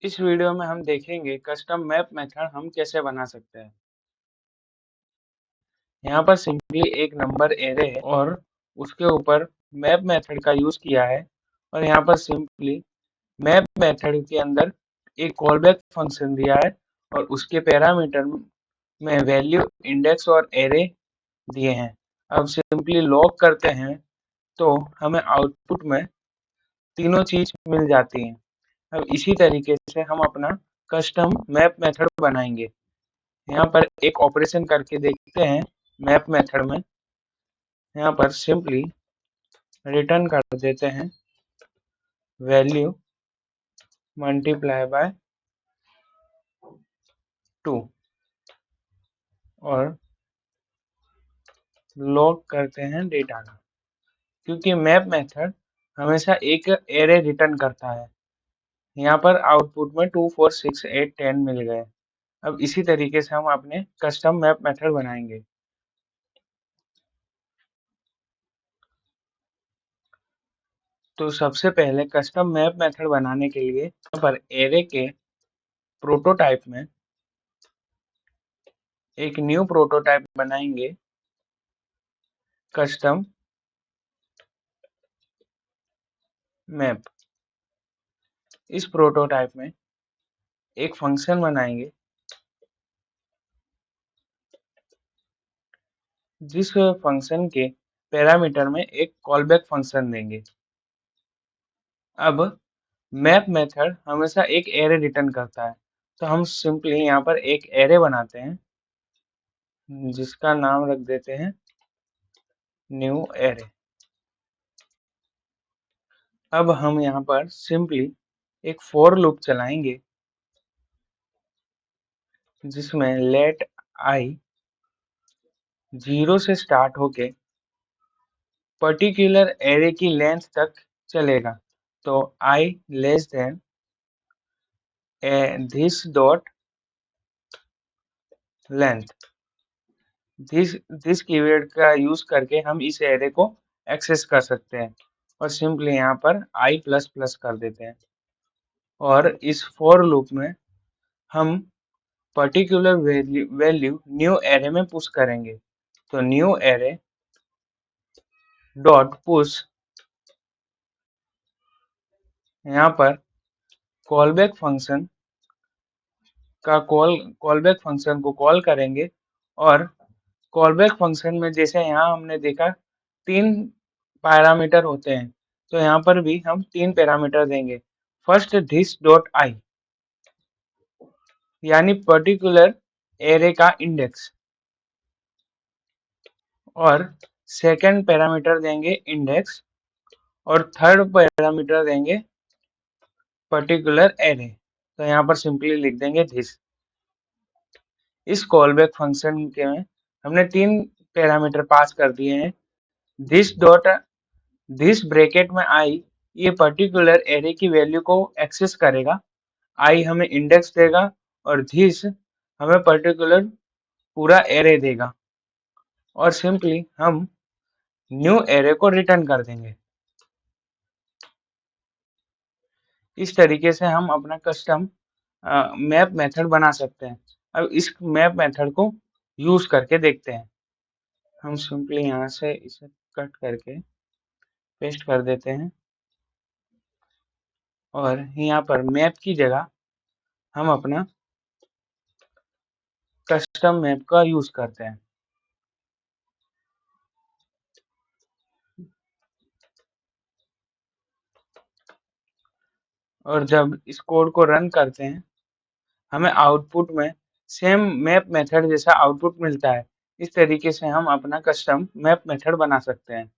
इस वीडियो में हम देखेंगे कस्टम मैप मेथड हम कैसे बना सकते हैं। यहाँ पर सिंपली एक नंबर एरे है और उसके ऊपर मैप मेथड का यूज किया है और यहाँ पर सिंपली मैप मेथड के अंदर एक कॉलबैक फंक्शन दिया है और उसके पैरामीटर में वैल्यू, इंडेक्स और एरे दिए हैं। अब सिंपली लॉग करते हैं तो हमें आउटपुट में तीनों चीज मिल जाती हैं। अब इसी तरीके से हम अपना कस्टम मैप मेथड बनाएंगे। यहाँ पर एक ऑपरेशन करके देखते हैं मैप मेथड में। यहाँ पर सिंपली रिटर्न कर देते हैं वैल्यू मल्टीप्लाई बाय 2 और लॉग करते हैं डेटा का, क्योंकि मैप मेथड हमेशा एक एरे रिटर्न करता है। यहाँ पर आउटपुट में 2, 4, 6, 8, 10 मिल गए। अब इसी तरीके से हम अपने कस्टम मैप मेथड बनाएंगे। तो सबसे पहले कस्टम मैप मेथड बनाने के लिए यहाँ पर एरे के प्रोटोटाइप में एक न्यू प्रोटोटाइप बनाएंगे, कस्टम मैप। इस प्रोटोटाइप में एक फंक्शन बनाएंगे जिस फंक्शन के पैरामीटर में एक कॉलबैक फंक्शन देंगे। अब मैप मेथड हमेशा एक एरे रिटर्न करता है, तो हम सिंपली यहाँ पर एक एरे बनाते हैं जिसका नाम रख देते हैं न्यू एरे। अब हम यहाँ पर सिंपली एक फॉर लूप चलाएंगे जिसमें लेट आई 0 से स्टार्ट होके पर्टिकुलर एरे की लेंथ तक चलेगा। तो I less than this dot length, this keyword का यूज करके हम इस एरे को एक्सेस कर सकते हैं और सिंपली यहाँ पर आई प्लस प्लस कर देते हैं। और इस फॉर लूप में हम पर्टिकुलर वैल्यू न्यू एरे में पुश करेंगे। तो न्यू एरे डॉट पुश, यहाँ पर कॉलबैक फंक्शन कॉलबैक फंक्शन को कॉल करेंगे और कॉलबैक फंक्शन में जैसे यहाँ हमने देखा 3 पैरामीटर होते हैं, तो यहाँ पर भी हम 3 पैरामीटर देंगे। फर्स्ट दिस डॉट आई यानी पर्टिकुलर एरे का इंडेक्स, और सेकंड पैरामीटर देंगे इंडेक्स और थर्ड पैरामीटर देंगे पर्टिकुलर एरे। तो यहाँ पर सिंपली लिख देंगे दिस। इस कॉलबैक फंक्शन के में हमने 3 पैरामीटर पास कर दिए हैं। दिस ब्रैकेट में आई ये पर्टिकुलर एरे की वैल्यू को एक्सेस करेगा, आई हमें इंडेक्स देगा और दिस हमें पर्टिकुलर पूरा एरे देगा और सिंपली हम न्यू एरे को रिटर्न कर देंगे। इस तरीके से हम अपना कस्टम मैप मेथड बना सकते हैं। अब इस मैप मेथड को यूज करके देखते हैं। हम सिंपली यहाँ से इसे कट करके पेस्ट कर देते हैं और यहाँ पर मैप की जगह हम अपना कस्टम मैप का यूज करते हैं। और जब इस कोड को रन करते हैं हमें आउटपुट में सेम मैप मेथड जैसा आउटपुट मिलता है। इस तरीके से हम अपना कस्टम मैप मेथड बना सकते हैं।